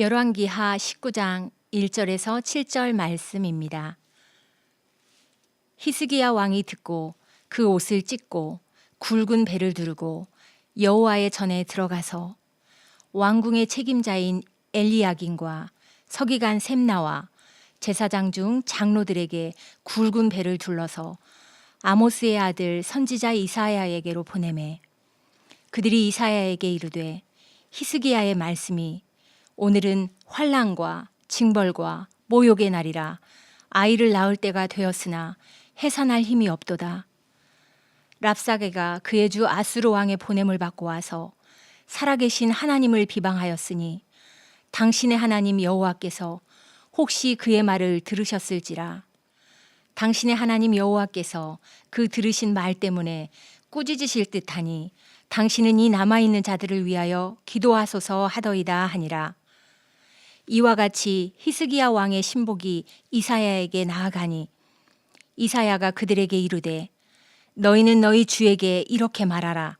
열왕기하 19장 1절에서 7절 말씀입니다. 히스기야 왕이 듣고 그 옷을 찢고 굵은 배를 두르고 여호와의 전에 들어가서 왕궁의 책임자인 엘리야긴과 서기관 셈나와 제사장 중 장로들에게 굵은 배를 둘러서 아모스의 아들 선지자 이사야에게로 보내매 그들이 이사야에게 이르되 히스기야의 말씀이 오늘은 환난과 징벌과 모욕의 날이라 아이를 낳을 때가 되었으나 해산할 힘이 없도다. 랍사게가 그의 주 아수르 왕의 보냄을 받고 와서 살아계신 하나님을 비방하였으니 당신의 하나님 여호와께서 혹시 그의 말을 들으셨을지라. 당신의 하나님 여호와께서 그 들으신 말 때문에 꾸짖으실 듯하니 당신은 이 남아있는 자들을 위하여 기도하소서 하더이다 하니라. 이와 같이 히스기야 왕의 신복이 이사야에게 나아가니 이사야가 그들에게 이르되 너희는 너희 주에게 이렇게 말하라.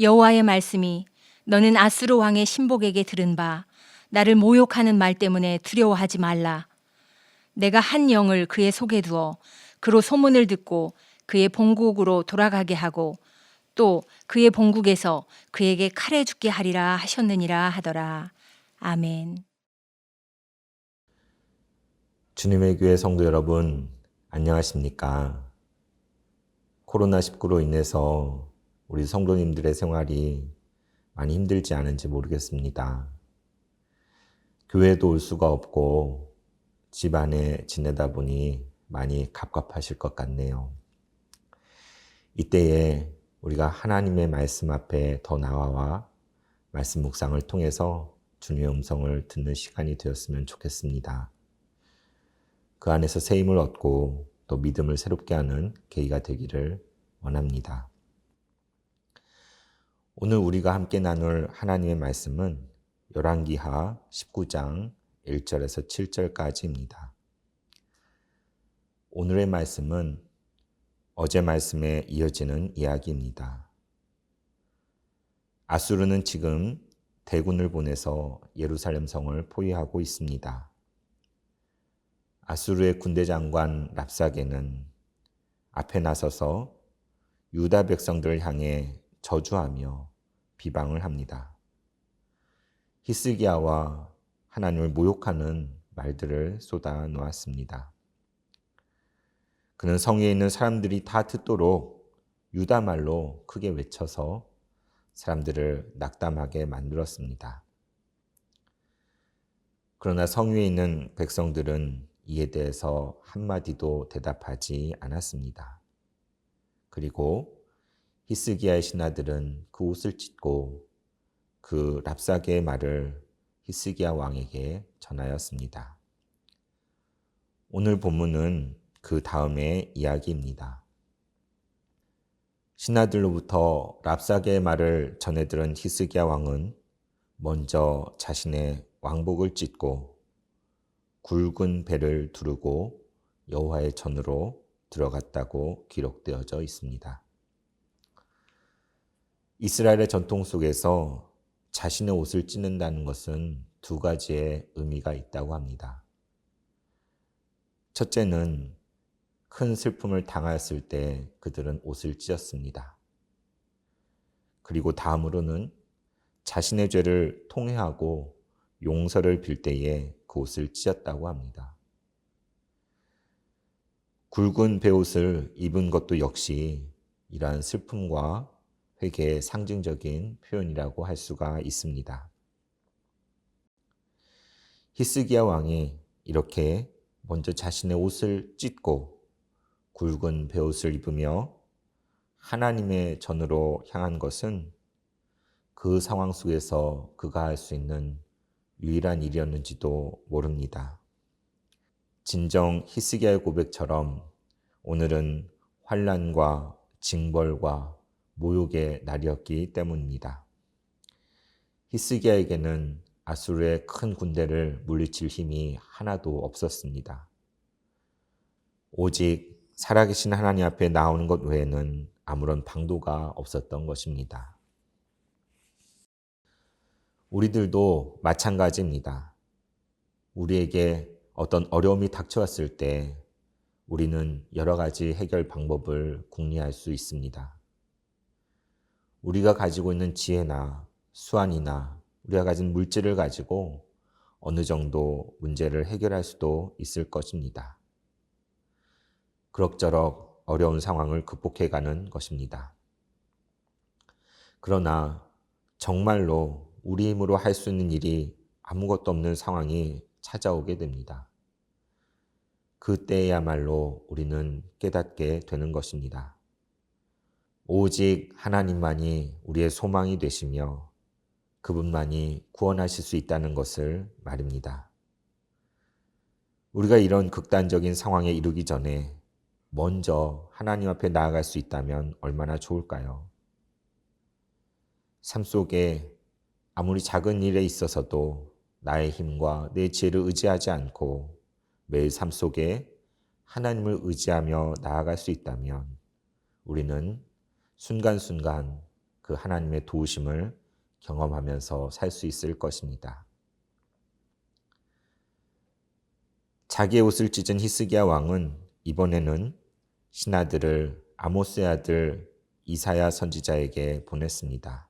여호와의 말씀이 너는 아수르 왕의 신복에게 들은 바 나를 모욕하는 말 때문에 두려워하지 말라. 내가 한 영을 그의 속에 두어 그로 소문을 듣고 그의 본국으로 돌아가게 하고 또 그의 본국에서 그에게 칼에 죽게 하리라 하셨느니라 하더라. 아멘. 주님의 교회 성도 여러분, 안녕하십니까? 코로나19로 인해서 우리 성도님들의 생활이 많이 힘들지 않은지 모르겠습니다. 교회도 올 수가 없고 집 안에 지내다 보니 많이 갑갑하실 것 같네요. 이때에 우리가 하나님의 말씀 앞에 더 나아와 말씀 묵상을 통해서 주님의 음성을 듣는 시간이 되었으면 좋겠습니다. 그 안에서 새 힘을 얻고 또 믿음을 새롭게 하는 계기가 되기를 원합니다. 오늘 우리가 함께 나눌 하나님의 말씀은 열왕기하 19장 1절에서 7절까지입니다. 오늘의 말씀은 어제 말씀에 이어지는 이야기입니다. 아수르는 지금 대군을 보내서 예루살렘 성을 포위하고 있습니다. 아수르의 군대 장관 랍사게는 앞에 나서서 유다 백성들을 향해 저주하며 비방을 합니다. 히스기야와 하나님을 모욕하는 말들을 쏟아 놓았습니다. 그는 성에 있는 사람들이 다 듣도록 유다 말로 크게 외쳐서 사람들을 낙담하게 만들었습니다. 그러나 성 위에 있는 백성들은 이에 대해서 한마디도 대답하지 않았습니다. 그리고 히스기야의 신하들은 그 옷을 찢고 그 랍사게의 말을 히스기야 왕에게 전하였습니다. 오늘 본문은 그 다음의 이야기입니다. 신하들로부터 랍사게의 말을 전해 들은 히스기야 왕은 먼저 자신의 왕복을 찢고 굵은 배를 두르고 여호와의 전으로 들어갔다고 기록되어져 있습니다. 이스라엘의 전통 속에서 자신의 옷을 찢는다는 것은 두 가지의 의미가 있다고 합니다. 첫째는 큰 슬픔을 당하였을 때 그들은 옷을 찢었습니다. 그리고 다음으로는 자신의 죄를 통회하고 용서를 빌 때에 그 옷을 찢었다고 합니다. 굵은 베옷을 입은 것도 역시 이러한 슬픔과 회개의 상징적인 표현이라고 할 수가 있습니다. 히스기야 왕이 이렇게 먼저 자신의 옷을 찢고 굵은 베옷을 입으며 하나님의 전으로 향한 것은 그 상황 속에서 그가 할 수 있는 유일한 일이었는지도 모릅니다. 진정 히스기야의 고백처럼 오늘은 환난과 징벌과 모욕의 날이었기 때문입니다. 히스기야에게는 아수르의 큰 군대를 물리칠 힘이 하나도 없었습니다. 오직 살아계신 하나님 앞에 나오는 것 외에는 아무런 방도가 없었던 것입니다. 우리들도 마찬가지입니다. 우리에게 어떤 어려움이 닥쳐왔을 때 우리는 여러 가지 해결 방법을 궁리할 수 있습니다. 우리가 가지고 있는 지혜나 수완이나 우리가 가진 물질을 가지고 어느 정도 문제를 해결할 수도 있을 것입니다. 그럭저럭 어려운 상황을 극복해가는 것입니다. 그러나 정말로 우리 힘으로 할 수 있는 일이 아무것도 없는 상황이 찾아오게 됩니다. 그때야말로 우리는 깨닫게 되는 것입니다. 오직 하나님만이 우리의 소망이 되시며 그분만이 구원하실 수 있다는 것을 말입니다. 우리가 이런 극단적인 상황에 이르기 전에 먼저 하나님 앞에 나아갈 수 있다면 얼마나 좋을까요? 삶 속에 아무리 작은 일에 있어서도 나의 힘과 내 지혜를 의지하지 않고 매일 삶 속에 하나님을 의지하며 나아갈 수 있다면 우리는 순간순간 그 하나님의 도우심을 경험하면서 살 수 있을 것입니다. 자기의 옷을 찢은 히스기야 왕은 이번에는 신하들을 아모스의 아들 이사야 선지자에게 보냈습니다.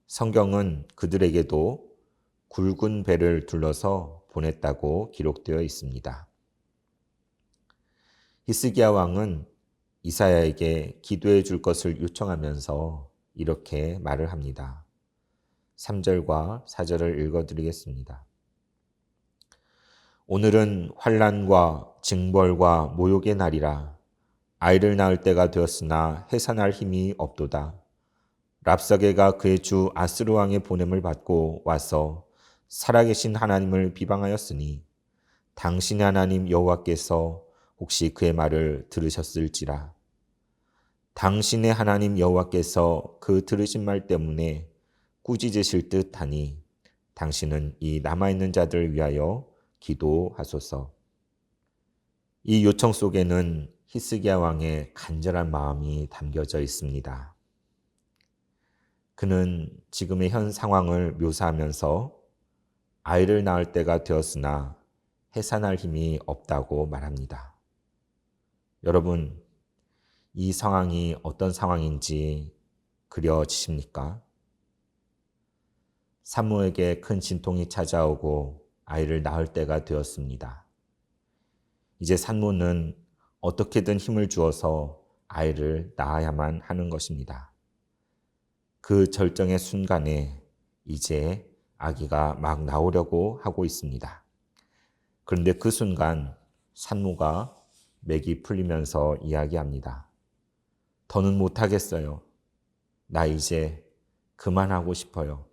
성경은 그들에게도 굵은 배를 둘러서 보냈다고 기록되어 있습니다. 히스기야 왕은 이사야에게 기도해 줄 것을 요청하면서 이렇게 말을 합니다. 3절과 4절을 읽어드리겠습니다. 오늘은 환난과 징벌과 모욕의 날이라. 아이를 낳을 때가 되었으나 해산할 힘이 없도다. 랍사게가 그의 주 아스루 왕의 보냄을 받고 와서 살아계신 하나님을 비방하였으니 당신의 하나님 여호와께서 혹시 그의 말을 들으셨을지라. 당신의 하나님 여호와께서 그 들으신 말 때문에 꾸짖으실 듯하니 당신은 이 남아있는 자들을 위하여 기도하소서. 이 요청 속에는 히스기야 왕의 간절한 마음이 담겨져 있습니다. 그는 지금의 현 상황을 묘사하면서 아이를 낳을 때가 되었으나 해산할 힘이 없다고 말합니다. 여러분, 이 상황이 어떤 상황인지 그려지십니까? 산모에게 큰 진통이 찾아오고 아이를 낳을 때가 되었습니다. 이제 산모는 어떻게든 힘을 주어서 아이를 낳아야만 하는 것입니다. 그 절정의 순간에 이제 아기가 막 나오려고 하고 있습니다. 그런데 그 순간 산모가 맥이 풀리면서 이야기합니다. 더는 못하겠어요. 나 이제 그만하고 싶어요.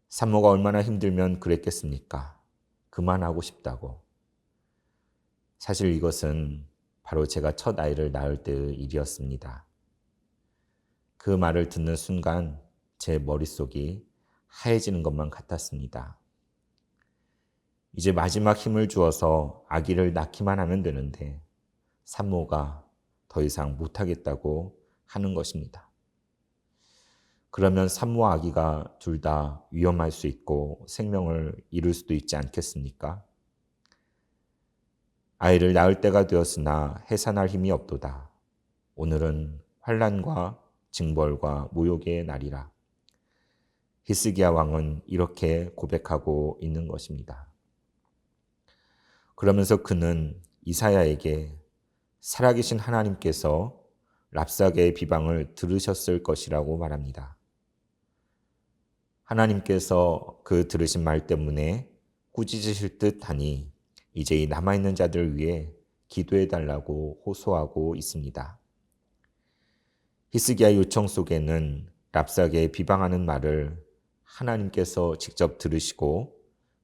산모가 얼마나 힘들면 그랬겠습니까? 그만하고 싶다고. 사실 이것은 바로 제가 첫 아이를 낳을 때의 일이었습니다. 그 말을 듣는 순간 제 머릿속이 하얘지는 것만 같았습니다. 이제 마지막 힘을 주어서 아기를 낳기만 하면 되는데 산모가 더 이상 못하겠다고 하는 것입니다. 그러면 산모와 아기가 둘 다 위험할 수 있고 생명을 잃을 수도 있지 않겠습니까? 아이를 낳을 때가 되었으나 해산할 힘이 없도다. 오늘은 환난과 징벌과 모욕의 날이라. 히스기야 왕은 이렇게 고백하고 있는 것입니다. 그러면서 그는 이사야에게 살아계신 하나님께서 랍사게의 비방을 들으셨을 것이라고 말합니다. 하나님께서 그 들으신 말 때문에 꾸짖으실 듯하니 이제 이 남아있는 자들을 위해 기도해달라고 호소하고 있습니다. 히스기야 요청 속에는 랍사게의 비방하는 말을 하나님께서 직접 들으시고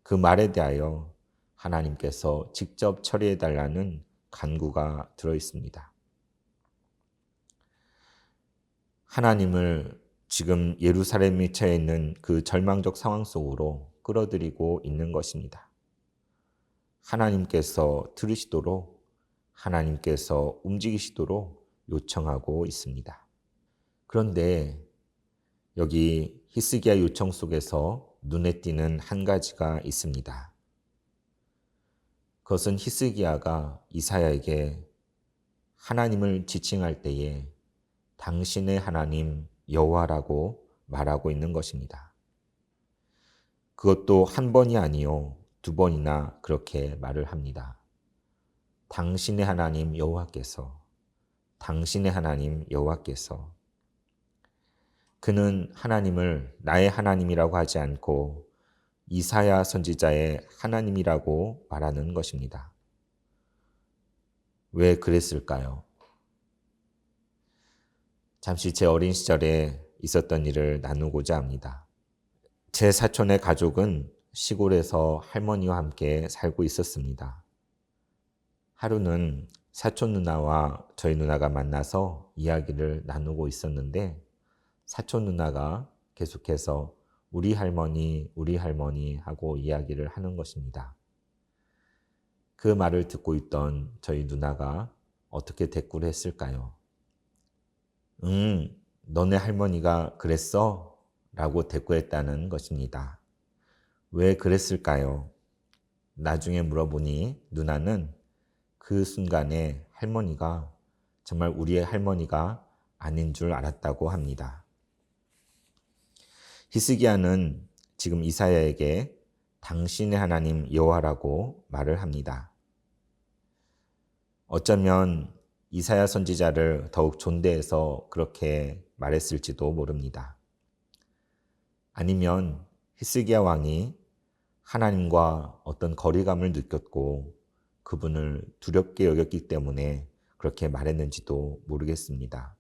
그 말에 대하여 하나님께서 직접 처리해달라는 간구가 들어 있습니다. 하나님을 지금 예루살렘에 처해 있는 그 절망적 상황 속으로 끌어들이고 있는 것입니다. 하나님께서 들으시도록 하나님께서 움직이시도록 요청하고 있습니다. 그런데 여기 히스기야 요청 속에서 눈에 띄는 한 가지가 있습니다. 그것은 히스기야가 이사야에게 하나님을 지칭할 때에 당신의 하나님 여호와라고 말하고 있는 것입니다. 그것도 한 번이 아니요 2번이나 그렇게 말을 합니다. 당신의 하나님 여호와께서, 당신의 하나님 여호와께서. 그는 하나님을 나의 하나님이라고 하지 않고 이사야 선지자의 하나님이라고 말하는 것입니다. 왜 그랬을까요? 잠시 제 어린 시절에 있었던 일을 나누고자 합니다. 제 사촌의 가족은 시골에서 할머니와 함께 살고 있었습니다. 하루는 사촌 누나와 저희 누나가 만나서 이야기를 나누고 있었는데 사촌 누나가 계속해서 우리 할머니 하고 이야기를 하는 것입니다. 그 말을 듣고 있던 저희 누나가 어떻게 대꾸를 했을까요? 너네 할머니가 그랬어? 라고 대꾸했다는 것입니다. 왜 그랬을까요? 나중에 물어보니 누나는 그 순간에 할머니가 정말 우리의 할머니가 아닌 줄 알았다고 합니다. 히스기야는 지금 이사야에게 당신의 하나님 여호와라고 말을 합니다. 어쩌면 이사야 선지자를 더욱 존대해서 그렇게 말했을지도 모릅니다. 아니면 히스기야 왕이 하나님과 어떤 거리감을 느꼈고 그분을 두렵게 여겼기 때문에 그렇게 말했는지도 모르겠습니다.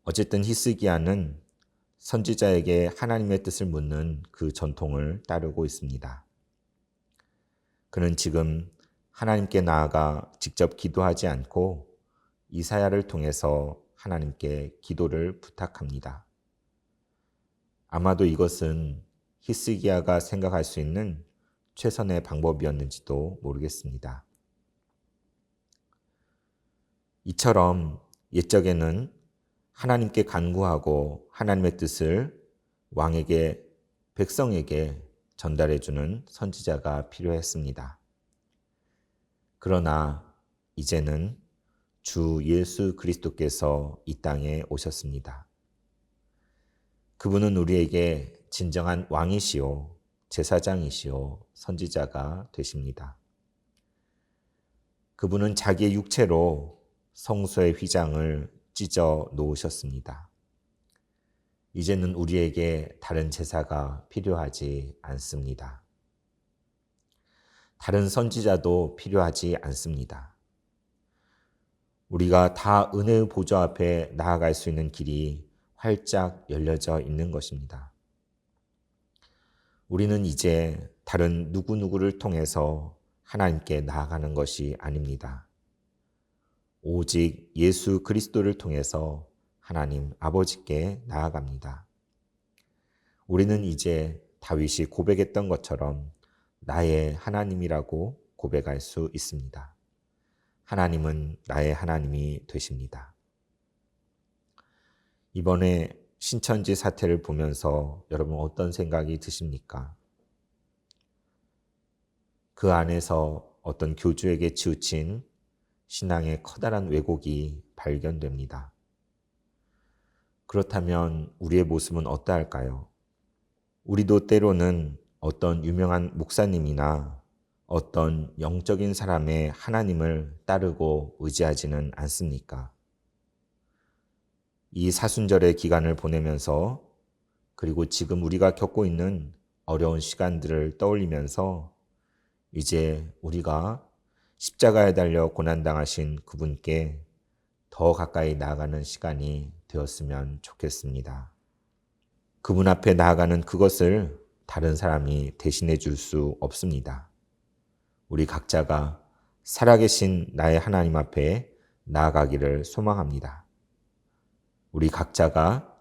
어쨌든 히스기야는 선지자에게 하나님의 뜻을 묻는 그 전통을 따르고 있습니다. 그는 지금 하나님께 나아가 직접 기도하지 않고 이사야를 통해서 하나님께 기도를 부탁합니다. 아마도 이것은 히스기야가 생각할 수 있는 최선의 방법이었는지도 모르겠습니다. 이처럼 옛적에는 하나님께 간구하고 하나님의 뜻을 왕에게, 백성에게 전달해주는 선지자가 필요했습니다. 그러나 이제는 주 예수 그리스도께서 이 땅에 오셨습니다. 그분은 우리에게 진정한 왕이시요, 제사장이시요, 선지자가 되십니다. 그분은 자기의 육체로 성소의 휘장을 찢어 놓으셨습니다. 이제는 우리에게 다른 제사가 필요하지 않습니다. 다른 선지자도 필요하지 않습니다. 우리가 다 은혜의 보좌 앞에 나아갈 수 있는 길이 활짝 열려져 있는 것입니다. 우리는 이제 다른 누구누구를 통해서 하나님께 나아가는 것이 아닙니다. 오직 예수 그리스도를 통해서 하나님 아버지께 나아갑니다. 우리는 이제 다윗이 고백했던 것처럼 나의 하나님이라고 고백할 수 있습니다. 하나님은 나의 하나님이 되십니다. 이번에 신천지 사태를 보면서 여러분 어떤 생각이 드십니까? 그 안에서 어떤 교주에게 치우친 신앙의 커다란 왜곡이 발견됩니다. 그렇다면 우리의 모습은 어떠할까요? 우리도 때로는 어떤 유명한 목사님이나 어떤 영적인 사람의 하나님을 따르고 의지하지는 않습니까? 이 사순절의 기간을 보내면서 그리고 지금 우리가 겪고 있는 어려운 시간들을 떠올리면서 이제 우리가 십자가에 달려 고난당하신 그분께 더 가까이 나아가는 시간이 되었으면 좋겠습니다. 그분 앞에 나아가는 그것을 다른 사람이 대신해 줄 수 없습니다. 우리 각자가 살아계신 나의 하나님 앞에 나아가기를 소망합니다. 우리 각자가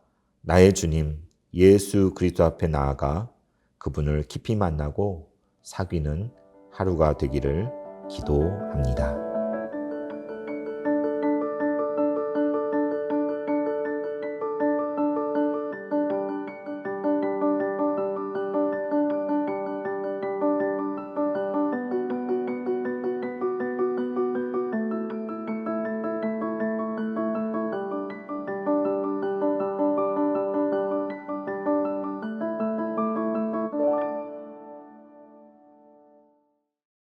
나의 주님 예수 그리스도 앞에 나아가 그분을 깊이 만나고 사귀는 하루가 되기를 기도합니다.